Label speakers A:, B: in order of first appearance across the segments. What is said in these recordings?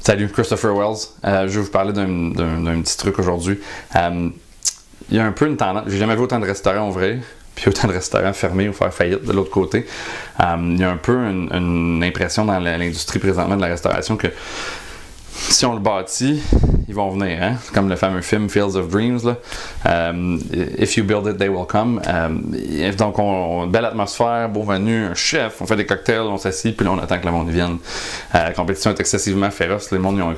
A: Salut, Christopher Wells. Je vais vous parler d'un petit truc aujourd'hui. Il y a un peu une tendance, j'ai jamais vu autant de restaurants ouvrir, puis autant de restaurants fermés ou faire faillite de l'autre côté. Il y a un peu une impression dans l'industrie présentement de la restauration que si on le bâtit, ils vont venir, hein? Comme le fameux film Fields of Dreams, là. If you build it, they will come. Donc, belle atmosphère, beau menu, un chef, on fait des cocktails, on s'assied, puis là, on attend que le monde vienne. La compétition est excessivement féroce, les mondes ils ont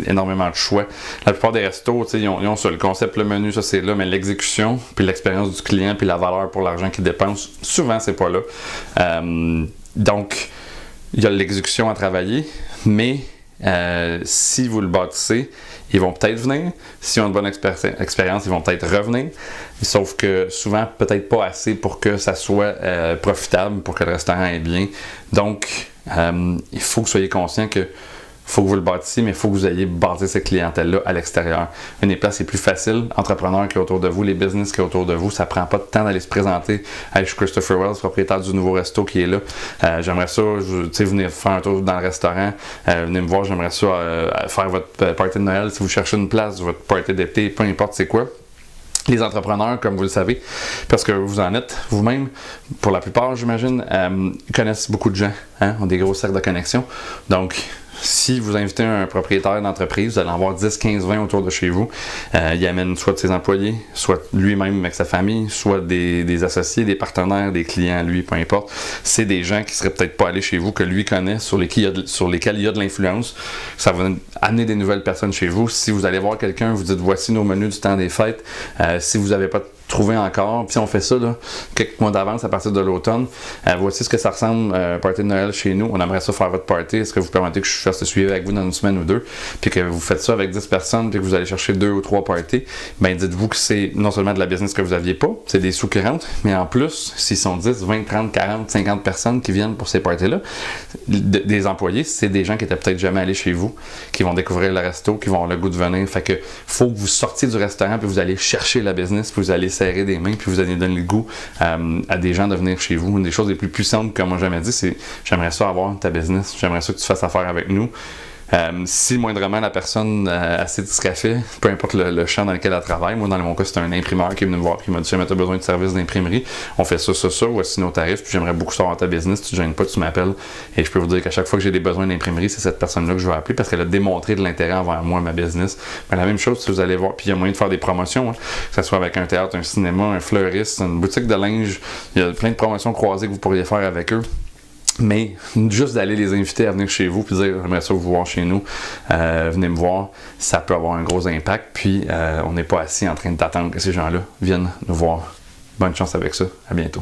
A: énormément de choix. La plupart des restos, ils ont ça, le concept, le menu, ça c'est là, mais l'exécution, puis l'expérience du client, puis la valeur pour l'argent qu'il dépense, souvent c'est pas là. Donc, il y a l'exécution à travailler, mais si vous le bâtissez, ils vont peut-être venir. S'ils ont une bonne expérience, ils vont peut-être revenir. Sauf que souvent, peut-être pas assez pour que ça soit profitable, pour que le restaurant aille bien. Donc, il faut que vous soyez conscient que faut que vous le bâtissiez, mais il faut que vous ayez bâti cette clientèle-là à l'extérieur. Une des places les plus faciles, entrepreneurs qui est autour de vous, les business qui est autour de vous, ça prend pas de temps d'aller se présenter. Hey, je suis Christopher Wells, propriétaire du nouveau resto qui est là. J'aimerais ça, venir faire un tour dans le restaurant, venez me voir, j'aimerais ça faire votre party de Noël. Si vous cherchez une place, votre party d'été, peu importe c'est quoi. Les entrepreneurs, comme vous le savez, parce que vous en êtes vous-même, pour la plupart, j'imagine, connaissent beaucoup de gens, hein, ont des gros cercles de connexion. Donc, si vous invitez un propriétaire d'entreprise, vous allez en avoir 10, 15, 20 autour de chez vous. Il amène soit de ses employés, soit lui-même avec sa famille, soit des associés, des partenaires, des clients, lui, peu importe. C'est des gens qui seraient peut-être pas allés chez vous, que lui connaît, sur lesquels il y a de l'influence. Ça va amener des nouvelles personnes chez vous. Si vous allez voir quelqu'un, vous dites voici nos menus du temps des fêtes. Si vous n'avez pas trouvé encore, puis on fait ça là, quelques mois d'avance à partir de l'automne. Voici ce que ça ressemble, party de Noël chez nous. On aimerait ça faire votre party. Est-ce que vous permettez que je fasse le suivi avec vous dans une semaine ou deux, puis que vous faites ça avec 10 personnes, puis que vous allez chercher 2 ou 3 parties? Ben dites-vous que c'est non seulement de la business que vous n'aviez pas, c'est des sous qui rentrent, mais en plus, s'ils sont 10, 20, 30, 40, 50 personnes qui viennent pour ces parties-là, des employés, c'est des gens qui étaient peut-être jamais allés chez vous, qui vont découvrir le resto, qui vont avoir le goût de venir. Fait que faut que vous sortiez du restaurant, puis vous allez chercher la business, puis vous allez serrer des mains, puis vous allez donner le goût à des gens de venir chez vous. Une des choses les plus puissantes, comme moi jamais dit, c'est j'aimerais ça avoir ta business, j'aimerais ça que tu fasses affaire avec nous. Si moindrement la personne assez discrète, peu importe le champ dans lequel elle travaille, moi dans mon cas c'est un imprimeur qui est venu me voir, qui m'a dit jamais tu as besoin de service d'imprimerie, on fait ça, voici nos tarifs, puis j'aimerais beaucoup savoir ta business, tu te gênes pas, tu m'appelles, et je peux vous dire qu'à chaque fois que j'ai des besoins d'imprimerie, c'est cette personne-là que je vais appeler parce qu'elle a démontré de l'intérêt envers moi, ma business. Mais la même chose, si vous allez voir, puis il y a moyen de faire des promotions, hein, que ce soit avec un théâtre, un cinéma, un fleuriste, une boutique de linge, il y a plein de promotions croisées que vous pourriez faire avec eux. Mais juste d'aller les inviter à venir chez vous puis dire j'aimerais ça vous voir chez nous, venez me voir, ça peut avoir un gros impact. Puis on n'est pas assis en train d'attendre que ces gens-là viennent nous voir. Bonne chance avec ça, à bientôt.